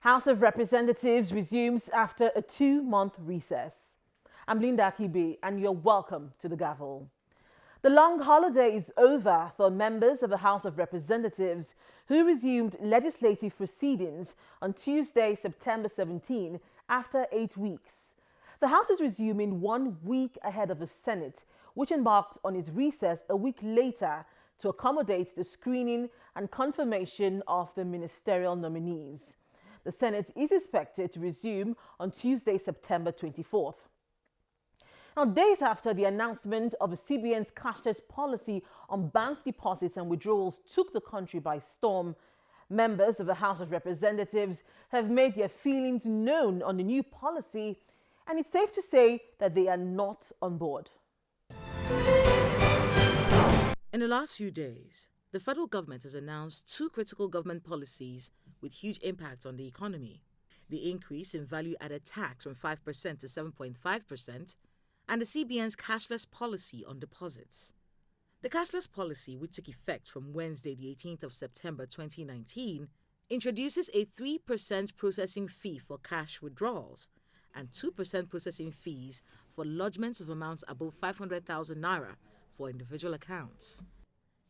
House of Representatives resumes after a 2-month recess. I'm Linda Akibe, and you're welcome to the gavel. The long holiday is over for members of the House of Representatives who resumed legislative proceedings on Tuesday, September 17, after 8 weeks. The House is resuming 1 week ahead of the Senate, which embarked on its recess a week later to accommodate the screening and confirmation of the ministerial nominees. The Senate is expected to resume on Tuesday, September 24th. Now, days after the announcement of the CBN's cashless policy on bank deposits and withdrawals took the country by storm, members of the House of Representatives have made their feelings known on the new policy, and it's safe to say that they are not on board. In the last few days, the federal government has announced 2 critical government policies with huge impacts on the economy: the increase in value-added tax from 5% to 7.5%, and the CBN's cashless policy on deposits. The cashless policy, which took effect from Wednesday, the 18th of September 2019, introduces a 3% processing fee for cash withdrawals and 2% processing fees for lodgements of amounts above 500,000 naira for individual accounts.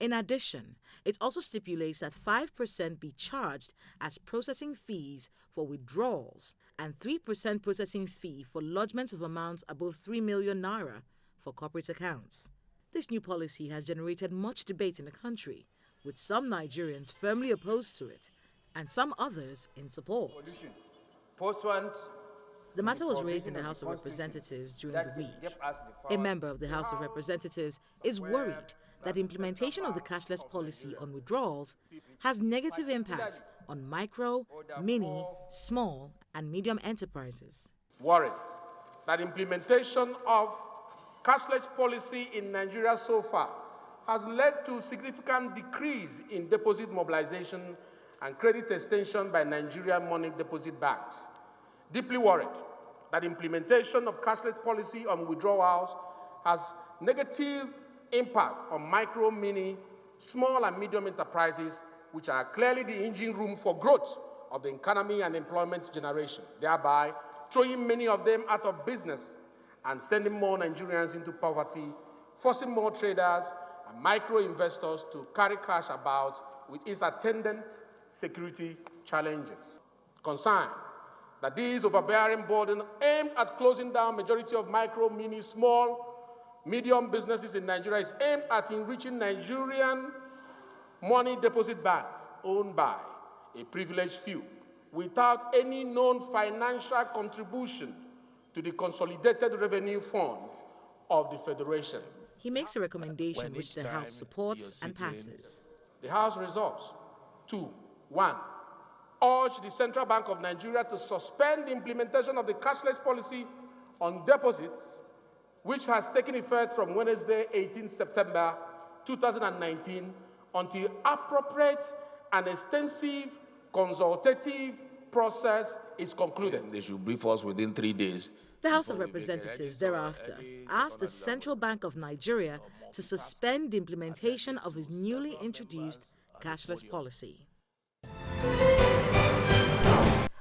In addition, it also stipulates that 5% be charged as processing fees for withdrawals and 3% processing fee for lodgements of amounts above 3 million naira for corporate accounts. This new policy has generated much debate in the country, with some Nigerians firmly opposed to it and some others in support. The matter was raised in the House of Representatives during the week. A member of the House of Representatives is worried that the implementation of the cashless policy on withdrawals has negative impacts on micro, mini, small, and medium enterprises. Worried that implementation of cashless policy in Nigeria so far has led to significant decrease in deposit mobilization and credit extension by Nigerian money deposit banks. Deeply worried that implementation of cashless policy on withdrawals has negative impact on micro, mini, small and medium enterprises, which are clearly the engine room for growth of the economy and employment generation, thereby throwing many of them out of business and sending more Nigerians into poverty, forcing more traders and micro investors to carry cash about with its attendant security challenges. Concerned that these overbearing burden aimed at closing down majority of micro, mini, small, medium businesses in Nigeria is aimed at enriching Nigerian money deposit banks owned by a privileged few without any known financial contribution to the consolidated revenue fund of the Federation. He makes a recommendation which the House supports and passes. The House resolves to 1. Urge the Central Bank of Nigeria to suspend the implementation of the cashless policy on deposits, which has taken effect from Wednesday, 18 September 2019, until appropriate and extensive consultative process is concluded. They should brief us within 3 days. The House of Representatives thereafter asked the Central Bank of Nigeria to suspend the implementation of its newly introduced cashless policy.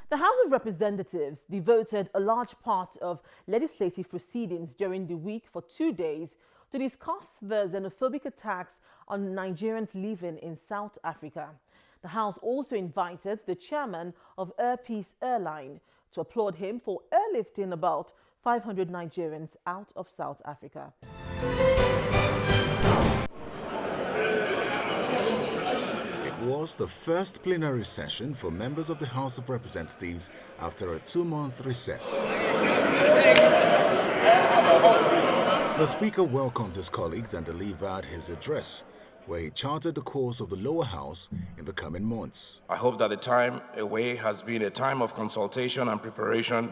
The House of Representatives devoted a large part of legislative proceedings during the week for 2 days to discuss the xenophobic attacks on Nigerians living in South Africa. The House also invited the chairman of Air Peace Airline to applaud him for airlifting about 500 Nigerians out of South Africa. It was the first plenary session for members of the House of Representatives after a 2-month recess. The Speaker welcomed his colleagues and delivered his address, where he charted the course of the lower house in the coming months. I hope that the time away has been a time of consultation and preparation,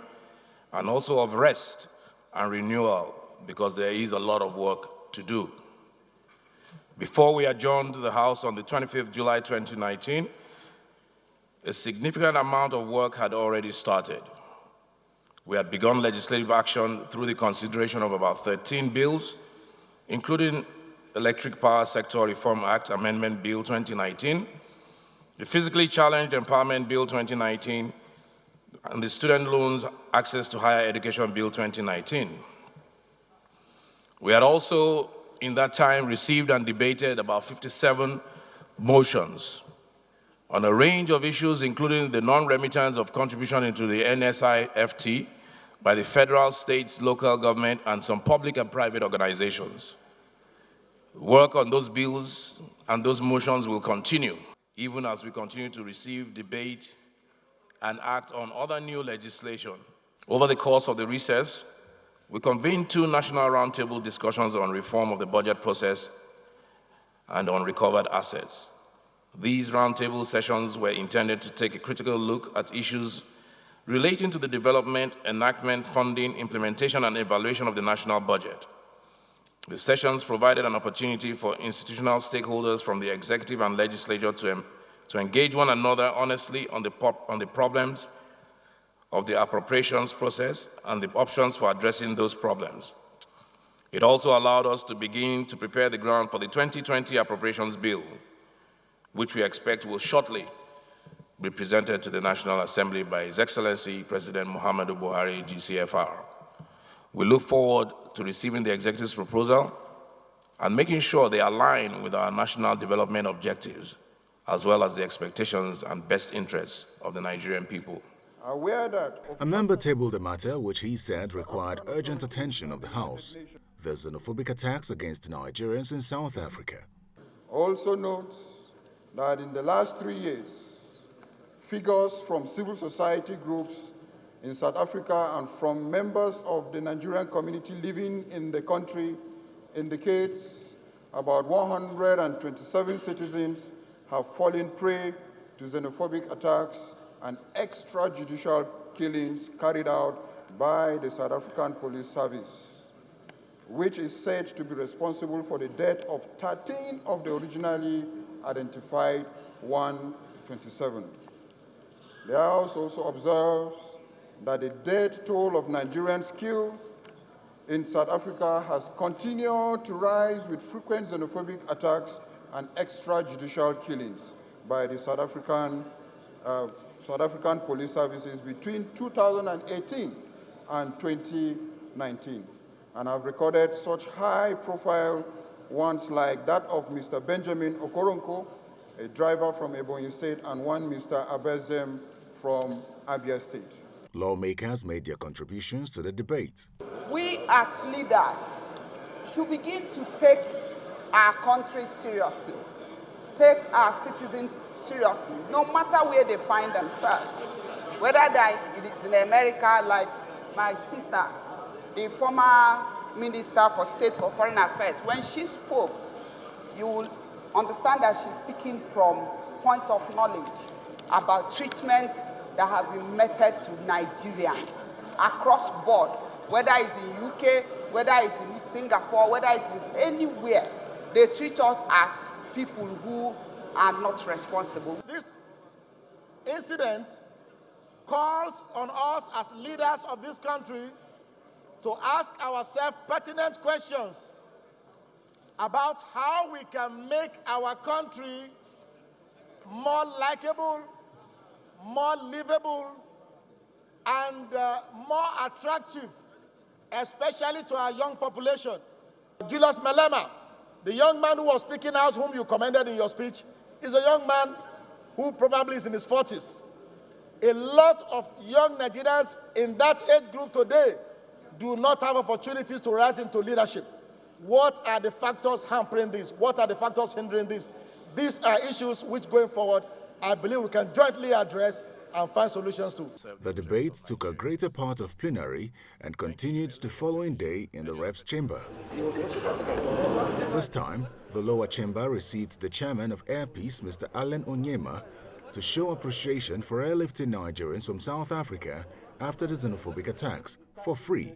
and also of rest and renewal, because there is a lot of work to do. Before we adjourned the House on the 25th July 2019, a significant amount of work had already started. We had begun legislative action through the consideration of about 13 bills, including Electric Power Sector Reform Act Amendment Bill 2019, the Physically Challenged Empowerment Bill 2019, and the Student Loans Access to Higher Education Bill 2019. We had also, in that time, received and debated about 57 motions on a range of issues, including the non-remittance of contribution into the NSIFT by the federal, states, local government, and some public and private organizations. Work on those bills and those motions will continue, even as we continue to receive, debate, and act on other new legislation. Over the course of the recess, we convened 2 national roundtable discussions on reform of the budget process and on recovered assets. These roundtable sessions were intended to take a critical look at issues relating to the development, enactment, funding, implementation, and evaluation of the national budget. The sessions provided an opportunity for institutional stakeholders from the executive and legislature to engage one another honestly on the problems of the appropriations process and the options for addressing those problems. It also allowed us to begin to prepare the ground for the 2020 appropriations bill, which we expect will shortly be presented to the National Assembly by His Excellency President Muhammadu Buhari, GCFR. We look forward to receiving the executive's proposal and making sure they align with our national development objectives, as well as the expectations and best interests of the Nigerian people. A member tabled a matter which he said required urgent attention of the House: the xenophobic attacks against Nigerians in South Africa. Also notes that in the last 3 years, figures from civil society groups in South Africa and from members of the Nigerian community living in the country indicates about 127 citizens have fallen prey to xenophobic attacks and extrajudicial killings carried out by the South African Police Service, which is said to be responsible for the death of 13 of the originally identified 127. The House also observes that the death toll of Nigerians killed in South Africa has continued to rise with frequent xenophobic attacks and extrajudicial killings by the South African police services between 2018 and 2019, and have recorded such high-profile ones like that of Mr. Benjamin Okoronko, a driver from Ebonyi State, and one Mr. Abezem from Abia State. Lawmakers made their contributions to the debate. We as leaders should begin to take our country seriously, take our citizens seriously, no matter where they find themselves. Whether it is in America, like my sister, the former Minister for State for Foreign Affairs, when she spoke, you will understand that she's speaking from point of knowledge about treatment that has been meted to Nigerians across board, whether it's in UK, whether it's in Singapore, whether it's in anywhere. They treat us as people who are not responsible. This incident calls on us as leaders of this country to ask ourselves pertinent questions about how we can make our country more likable, more livable, and more attractive, especially to our young population. Julius Malema, the young man who was speaking out, whom you commended in your speech, is a young man who probably is in his 40s. A lot of young Nigerians in that age group today do not have opportunities to rise into leadership. What are the factors hampering this? What are the factors hindering this? These are issues which, going forward, I believe we can jointly address and find solutions to. The debate took a greater part of plenary and continued the following day in the Reps Chamber. This time, the lower chamber received the chairman of Airpeace, Mr. Onyema, to show appreciation for airlifting Nigerians from South Africa after the xenophobic attacks for free.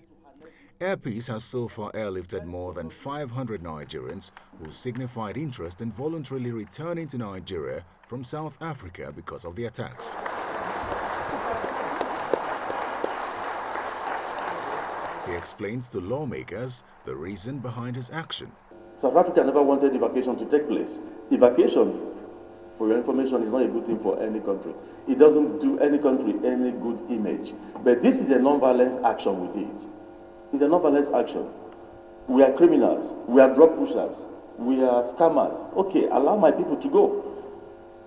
Airpeace has so far airlifted more than 500 Nigerians who signified interest in voluntarily returning to Nigeria from South Africa because of the attacks. He explains to lawmakers the reason behind his action. South Africa never wanted evacuation to take place. Evacuation for your information, is not a good thing for any country. It doesn't do any country any good image. But this is a non-violence action we did. It's a non-violence action. We are criminals. We are drug pushers. We are scammers. Okay, allow my people to go.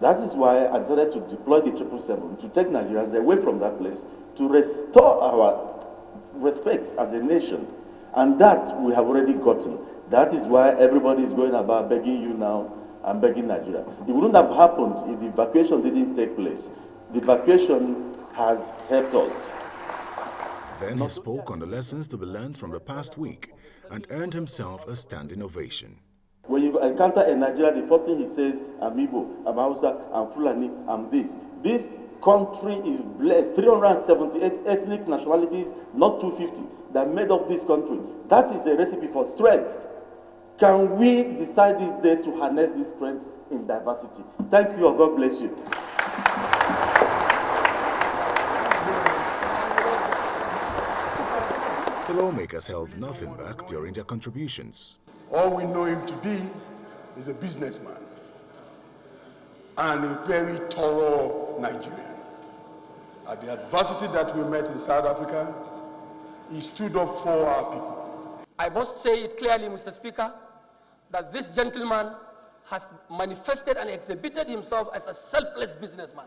That is why I decided to deploy the 777 to take Nigerians away from that place, to restore our respect as a nation. And that we have already gotten. That is why everybody is going about begging you now and begging Nigeria. It wouldn't have happened if the evacuation didn't take place. The evacuation has helped us. Then he spoke on the lessons to be learned from the past week and earned himself a standing ovation. When you encounter a Nigerian, the first thing he says, I'm Igbo, I'm Hausa, I'm Fulani, I'm this. This country is blessed. 378 ethnic nationalities, not 250, that made up this country. That is a recipe for strength. Can we decide this day to harness this strength in diversity? Thank you, and God bless you. The lawmakers held nothing back during their contributions. All we know him to be is a businessman and a very thorough Nigerian. At the adversity that we met in South Africa, he stood up for our people. I must say it clearly, Mr. Speaker, that this gentleman has manifested and exhibited himself as a selfless businessman,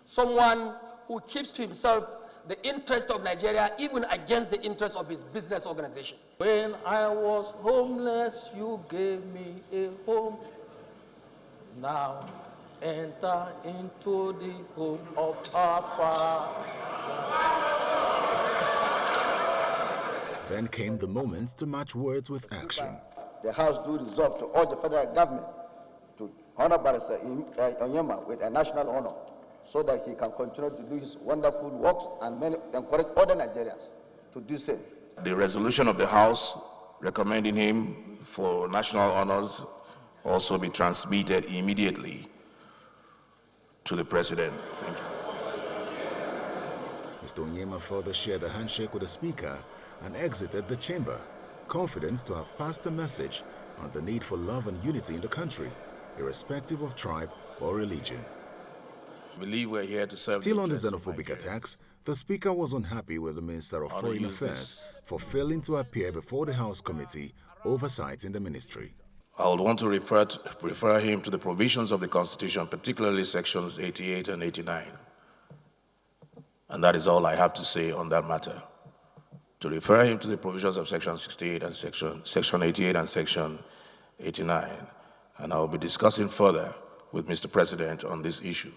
someone who keeps to himself the interest of Nigeria even against the interest of his business organization. When I was homeless, you gave me a home. Now enter into the home of our Father. Then came the moment to match words with action. The House do resolve to urge the federal government to honor Barrister Onyema with a national honor, so that he can continue to do his wonderful works and encourage other Nigerians to do same. The resolution of the House recommending him for national honors also be transmitted immediately to the President. Thank you. Mr. Onyema further shared a handshake with the Speaker and exited the chamber, confident to have passed a message on the need for love and unity in the country, irrespective of tribe or religion. I believe we're here to serve. Still on the xenophobic attacks, the Speaker was unhappy with the Minister of Foreign Affairs for failing to appear before the House Committee oversight in the ministry. I would want to refer him to the provisions of the Constitution, particularly sections 88 and 89. And that is all I have to say on that matter. To refer him to the provisions of section 68 and section 88 and section 89. And I will be discussing further with Mr. President on this issue.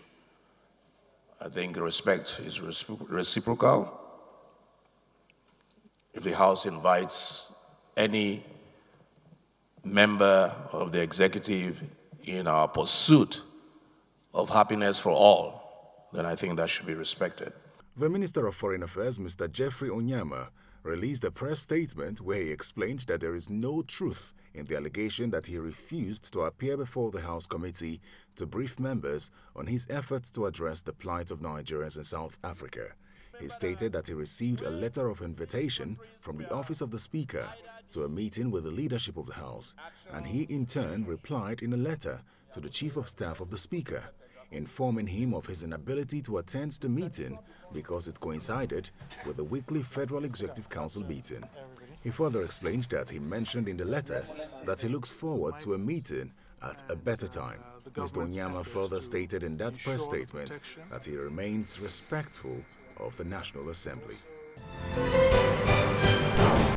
I think respect is reciprocal. If the House invites any member of the executive in our pursuit of happiness for all, then I think that should be respected. The Minister of Foreign Affairs, Mr. Jeffrey Onyema, released a press statement where he explained that there is no truth in the allegation that he refused to appear before the House Committee to brief members on his efforts to address the plight of Nigerians in South Africa. He stated that he received a letter of invitation from the office of the Speaker to a meeting with the leadership of the House, and he in turn replied in a letter to the Chief of Staff of the Speaker, informing him of his inability to attend the meeting because it coincided with the weekly Federal Executive Council meeting. He further explained that he mentioned in the letter that he looks forward to a meeting at a better time. Mr. Onyema further stated in that press statement that he remains respectful of the National Assembly.